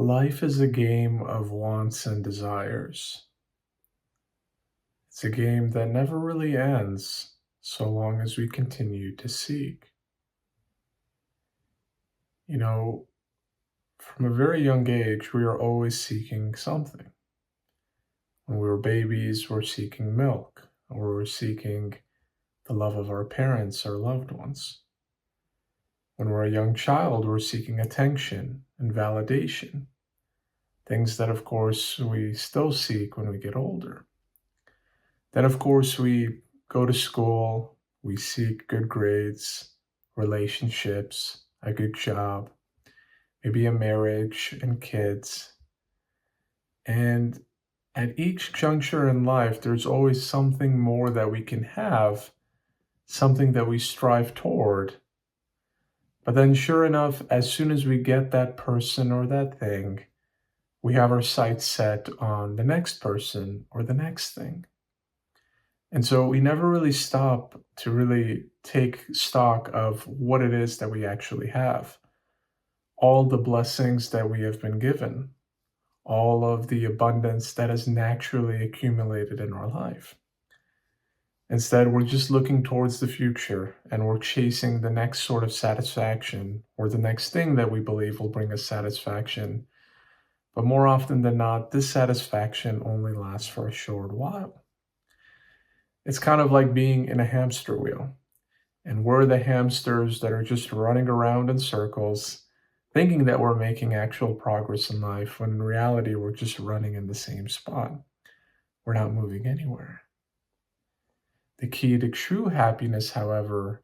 Life is a game of wants and desires. It's a game that never really ends so long as we continue to seek. You know, from a very young age, we are always seeking something. When we were babies, we're seeking milk, or we're seeking the love of our parents or loved ones. When we're a young child, we're seeking attention and validation, things that, of course, we still seek when we get older. Then, of course, we go to school, we seek good grades, relationships, a good job, maybe a marriage and kids. And at each juncture in life, there's always something more that we can have, something that we strive toward. But then, sure enough, as soon as we get that person or that thing, we have our sights set on the next person or the next thing. And so we never really stop to really take stock of what it is that we actually have, all the blessings that we have been given, all of the abundance that has naturally accumulated in our life. Instead, we're just looking towards the future and we're chasing the next sort of satisfaction or the next thing that we believe will bring us satisfaction. But more often than not, this satisfaction only lasts for a short while. It's kind of like being in a hamster wheel. And we're the hamsters that are just running around in circles, thinking that we're making actual progress in life, when in reality, we're just running in the same spot. We're not moving anywhere. The key to true happiness, however,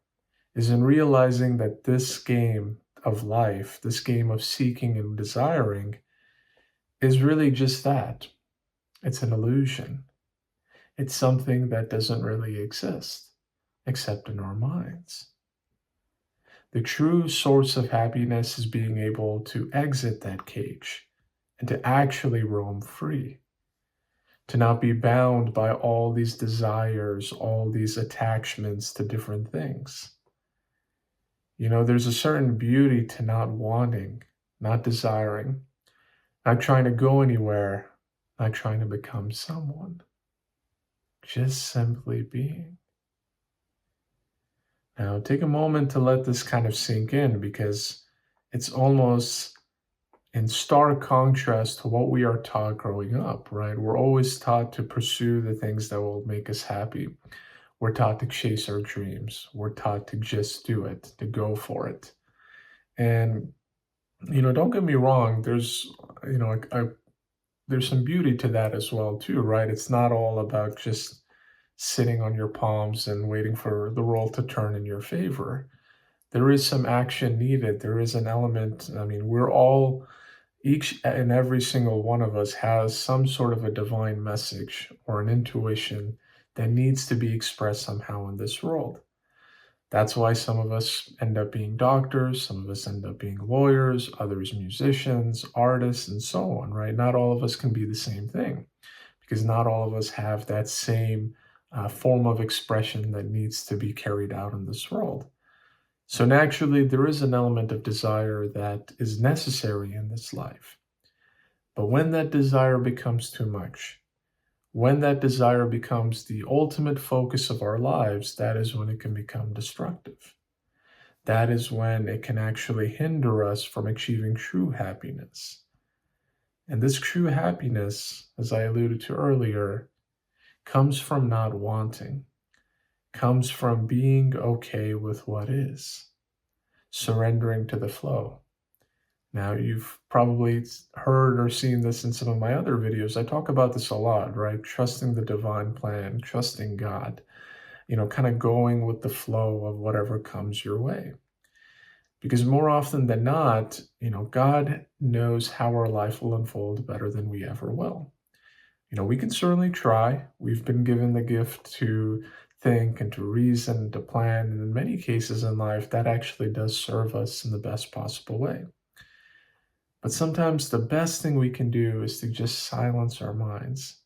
is in realizing that this game of life, this game of seeking and desiring, is really just that. It's an illusion. It's something that doesn't really exist, except in our minds. The true source of happiness is being able to exit that cage and to actually roam free, to not be bound by all these desires, all these attachments to different things. There's a certain beauty to not wanting, not desiring, not trying to go anywhere, not trying to become someone, just simply being. Now, take a moment to let this kind of sink in because it's almost in stark contrast to what we are taught growing up, right? We're always taught to pursue the things that will make us happy. We're taught to chase our dreams. We're taught to just do it, to go for it. And, don't get me wrong, there's some beauty to that as well, too, right? It's not all about just sitting on your palms and waiting for the world to turn in your favor. There is some action needed. There is an element. I mean, each and every single one of us has some sort of a divine message or an intuition that needs to be expressed somehow in this world. That's why some of us end up being doctors, some of us end up being lawyers, others musicians, artists, and so on, right? Not all of us can be the same thing because not all of us have that same form of expression that needs to be carried out in this world. So naturally, there is an element of desire that is necessary in this life. But when that desire becomes too much, when that desire becomes the ultimate focus of our lives, that is when it can become destructive. That is when it can actually hinder us from achieving true happiness. And this true happiness, as I alluded to earlier, comes from not wanting, comes from being okay with what is, surrendering to the flow. Now, you've probably heard or seen this in some of my other videos. I talk about this a lot, right? Trusting the divine plan, trusting God, kind of going with the flow of whatever comes your way. Because more often than not, God knows how our life will unfold better than we ever will. We can certainly try. We've been given the gift to think and to reason, to plan, and in many cases in life, that actually does serve us in the best possible way. But sometimes the best thing we can do is to just silence our minds,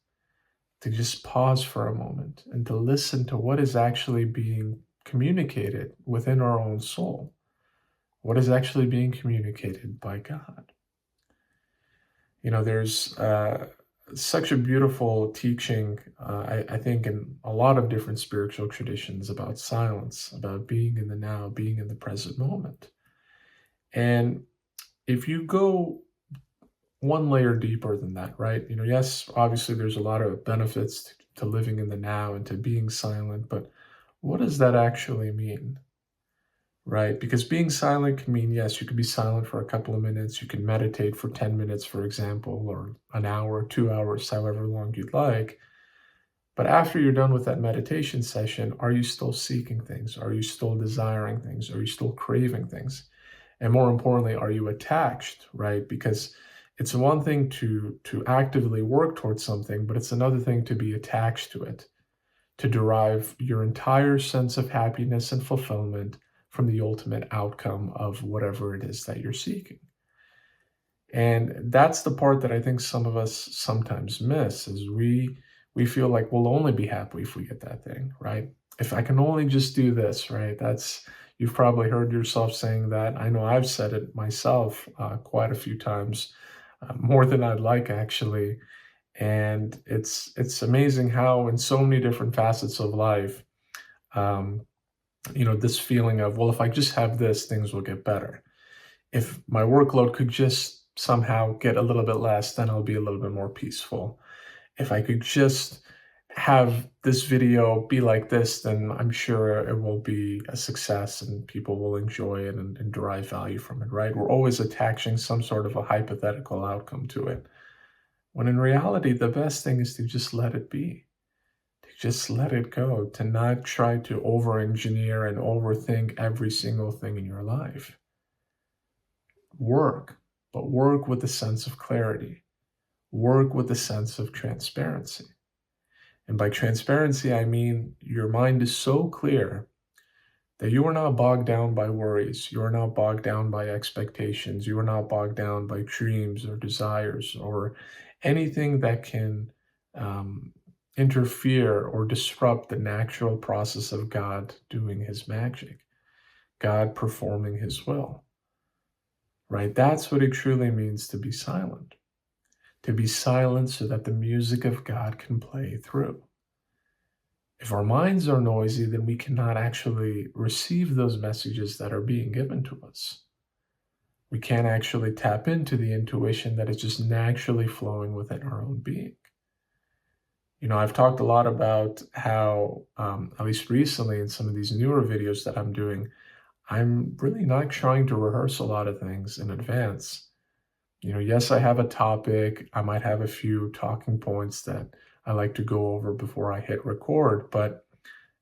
to just pause for a moment and to listen to what is actually being communicated within our own soul, what is actually being communicated by God. There's such a beautiful teaching, I think, in a lot of different spiritual traditions about silence, about being in the now, being in the present moment. And if you go one layer deeper than that, right? Yes, obviously there's a lot of benefits to living in the now and to being silent, but what does that actually mean? Right? Because being silent can mean, yes, you could be silent for a couple of minutes. You can meditate for 10 minutes, for example, or an hour, 2 hours, however long you'd like. But after you're done with that meditation session, are you still seeking things? Are you still desiring things? Are you still craving things? And more importantly, are you attached, right? Because it's one thing to actively work towards something, but it's another thing to be attached to it, to derive your entire sense of happiness and fulfillment from the ultimate outcome of whatever it is that you're seeking. And that's the part that I think some of us sometimes miss is we feel like we'll only be happy if we get that thing, right? If I can only just do this, right? That's You've probably heard yourself saying that. I know I've said it myself quite a few times, more than I'd like actually. And it's amazing how in so many different facets of life, um, this feeling of, well, if I just have this, things will get better. If my workload could just somehow get a little bit less, then I'll be a little bit more peaceful. If I could just have this video be like this, then I'm sure it will be a success and people will enjoy it and derive value from it, right? We're always attaching some sort of a hypothetical outcome to it. When in reality, the best thing is to just let it be, to just let it go, to not try to over engineer and overthink every single thing in your life. Work, but work with a sense of clarity, work with a sense of transparency. And by transparency, I mean your mind is so clear that you are not bogged down by worries. You are not bogged down by expectations. You are not bogged down by dreams or desires or anything that can um, interfere or disrupt the natural process of God doing his magic, God performing his will, right? That's what it truly means to be silent. To be silent so that the music of God can play through. If our minds are noisy, then we cannot actually receive those messages that are being given to us. We can't actually tap into the intuition that is just naturally flowing within our own being. I've talked a lot about how, at least recently in some of these newer videos that I'm doing, I'm really not trying to rehearse a lot of things in advance. Yes, I have a topic. I might have a few talking points that I like to go over before I hit record, but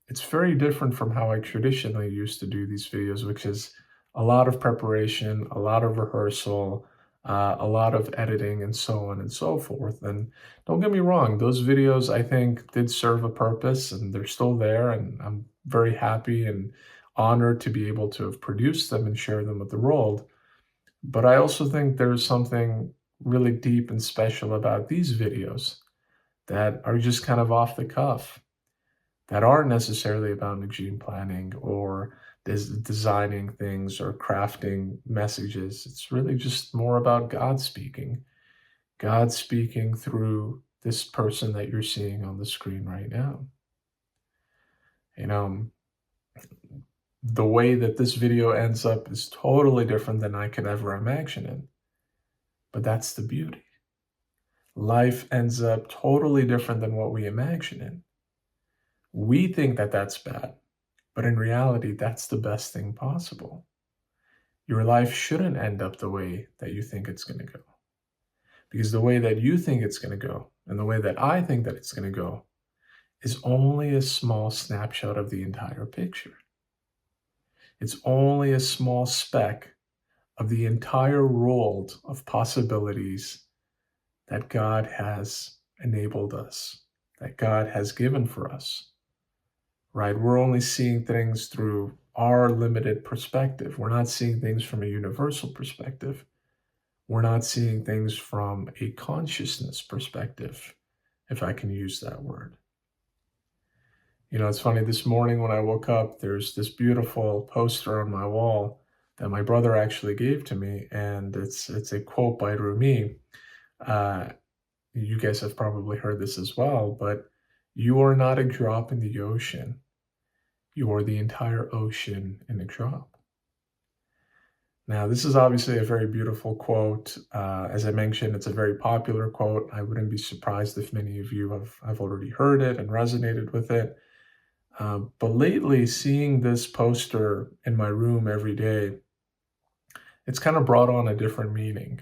it's very different from how I traditionally used to do these videos, which is a lot of preparation, a lot of rehearsal, a lot of editing, and so on and so forth. And don't get me wrong, those videos I think did serve a purpose and they're still there. And I'm very happy and honored to be able to have produced them and share them with the world. But I also think there's something really deep and special about these videos that are just kind of off the cuff, that aren't necessarily about machine planning or designing things or crafting messages. It's really just more about God speaking through this person that you're seeing on the screen right now. You know, the way that this video ends up is totally different than I could ever imagine it. But that's the beauty. Life ends up totally different than what we imagine it. We think that that's bad, but in reality, that's the best thing possible. Your life shouldn't end up the way that you think it's going to go. Because the way that you think it's going to go and the way that I think that it's going to go is only a small snapshot of the entire picture. It's only a small speck of the entire world of possibilities that God has enabled us, that God has given for us, right? We're only seeing things through our limited perspective. We're not seeing things from a universal perspective. We're not seeing things from a consciousness perspective, if I can use that word. It's funny, this morning when I woke up, there's this beautiful poster on my wall that my brother actually gave to me, and it's a quote by Rumi, Uh, you guys have probably heard this as well, but you are not a drop in the ocean. You are the entire ocean in a drop. Now, this is obviously a very beautiful quote. As I mentioned, it's a very popular quote. I wouldn't be surprised if many of you have already heard it and resonated with it. But lately, seeing this poster in my room every day, it's kind of brought on a different meaning.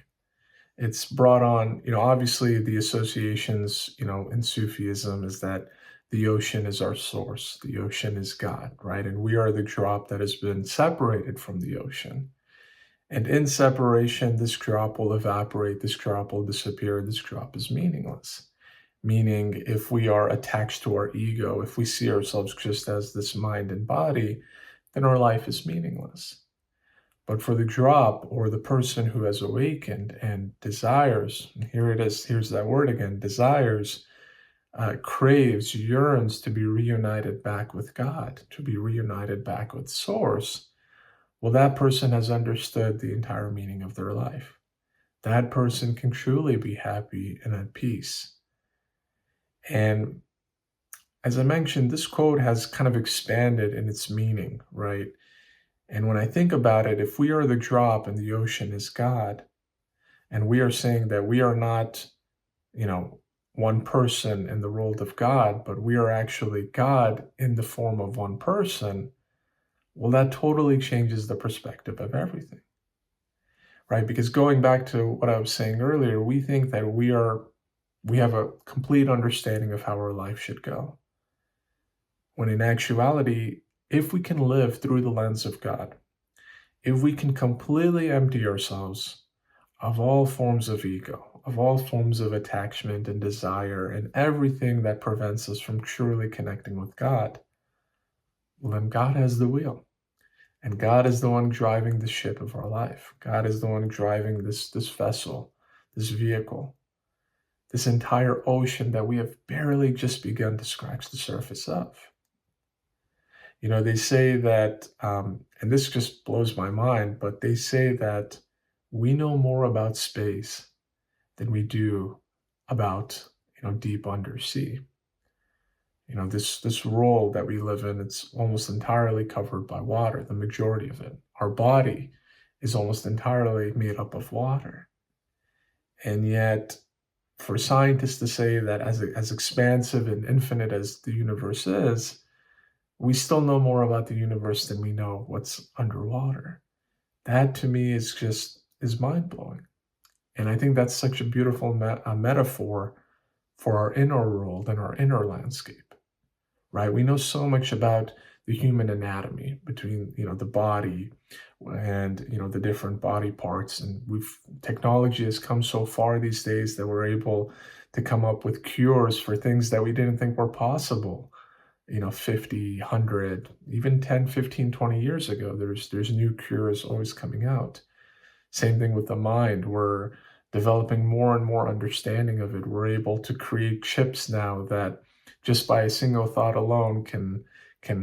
It's brought on, obviously the associations, in Sufism is that the ocean is our source, the ocean is God, right? And we are the drop that has been separated from the ocean. And in separation, this drop will evaporate, this drop will disappear, this drop is meaningless. Meaning, if we are attached to our ego, if we see ourselves just as this mind and body, then our life is meaningless. But for the drop or the person who has awakened and desires, and here it is, here's that word again, desires, craves, yearns to be reunited back with God, to be reunited back with Source, well, that person has understood the entire meaning of their life. That person can truly be happy and at peace. And as I mentioned, this quote has kind of expanded in its meaning, right? And when I think about it, if we are the drop and the ocean is God, and we are saying that we are not, you know, one person in the world of God, but we are actually God in the form of one person, well, that totally changes the perspective of everything, right? Because going back to what I was saying earlier, we think that we have a complete understanding of how our life should go. When in actuality, if we can live through the lens of God, if we can completely empty ourselves of all forms of ego, of all forms of attachment and desire, and everything that prevents us from truly connecting with God, well, then God has the wheel. And God is the one driving the ship of our life. God is the one driving this vessel, this vehicle, this entire ocean that we have barely just begun to scratch the surface of. They say that, and this just blows my mind, but they say that we know more about space than we do about, deep undersea. This world that we live in, it's almost entirely covered by water, the majority of it. Our body is almost entirely made up of water. And yet, for scientists to say that as expansive and infinite as the universe is, we still know more about the universe than we know what's underwater. That to me is mind-blowing. And I think that's such a beautiful metaphor for our inner world and our inner landscape, right? We know so much about the human anatomy between, the body and, the different body parts. And technology has come so far these days that we're able to come up with cures for things that we didn't think were possible, 50, 100, even 10, 15, 20 years ago. There's new cures always coming out. Same thing with the mind. We're developing more and more understanding of it. We're able to create chips now that just by a single thought alone can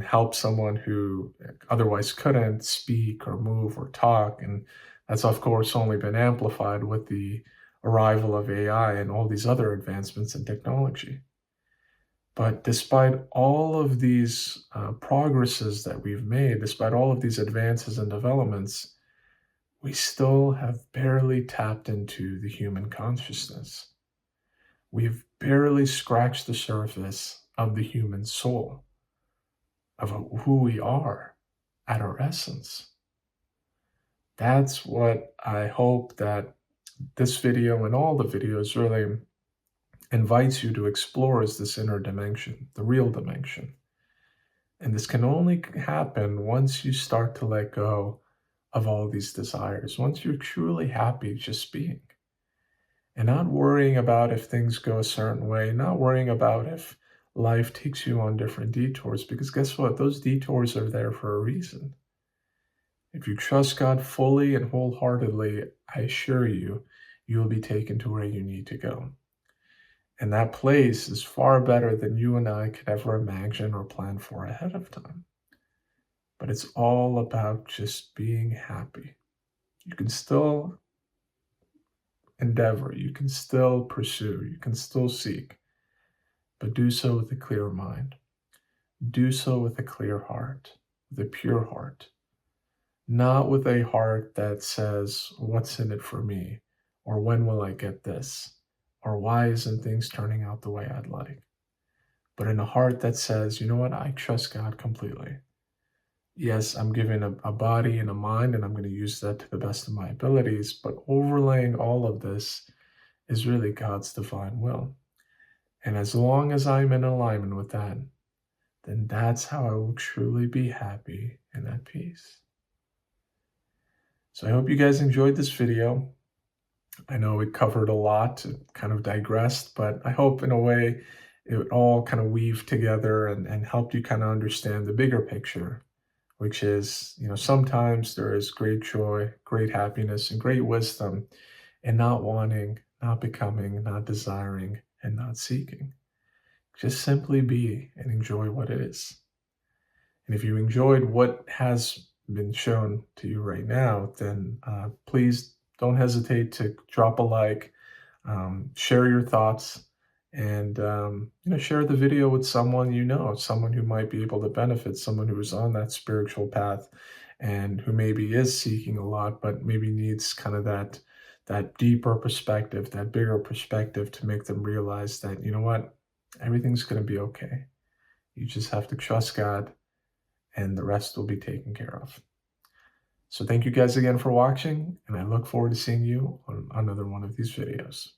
help someone who otherwise couldn't speak or move or talk. And that's of course only been amplified with the arrival of AI and all these other advancements in technology. But despite all of these progresses that we've made, despite all of these advances and developments, we still have barely tapped into the human consciousness. We've barely scratched the surface of the human soul, of who we are at our essence. That's what I hope that this video and all the videos really invites you to explore, is this inner dimension, the real dimension. And this can only happen once you start to let go of all these desires, once you're truly happy just being. And not worrying about if things go a certain way, not worrying about if life takes you on different detours, because guess what? Those detours are there for a reason. If you trust God fully and wholeheartedly, I assure you, you will be taken to where you need to go. And that place is far better than you and I could ever imagine or plan for ahead of time. But it's all about just being happy. You can still endeavor, you can still pursue, you can still seek, but do so with a clear mind. Do so with a clear heart, with a pure heart, not with a heart that says, what's in it for me? Or when will I get this? Or why isn't things turning out the way I'd like? But in a heart that says, you know what, I trust God completely. Yes, I'm given a body and a mind, and I'm going to use that to the best of my abilities. But overlaying all of this is really God's divine will. And as long as I'm in alignment with that, then that's how I will truly be happy and at peace. So I hope you guys enjoyed this video. I know it covered a lot, it kind of digressed, but I hope in a way it all kind of weaved together and helped you kind of understand the bigger picture, which is, sometimes there is great joy, great happiness, and great wisdom in not wanting, not becoming, not desiring, and not seeking. Just simply be and enjoy what it is. And if you enjoyed what has been shown to you right now, then please don't hesitate to drop a like, share your thoughts, and share the video with someone someone who might be able to benefit, someone who is on that spiritual path and who maybe is seeking a lot, but maybe needs kind of that deeper perspective, that bigger perspective to make them realize that, you know what, everything's going to be okay. You just have to trust God and the rest will be taken care of. So thank you guys again for watching, and I look forward to seeing you on another one of these videos.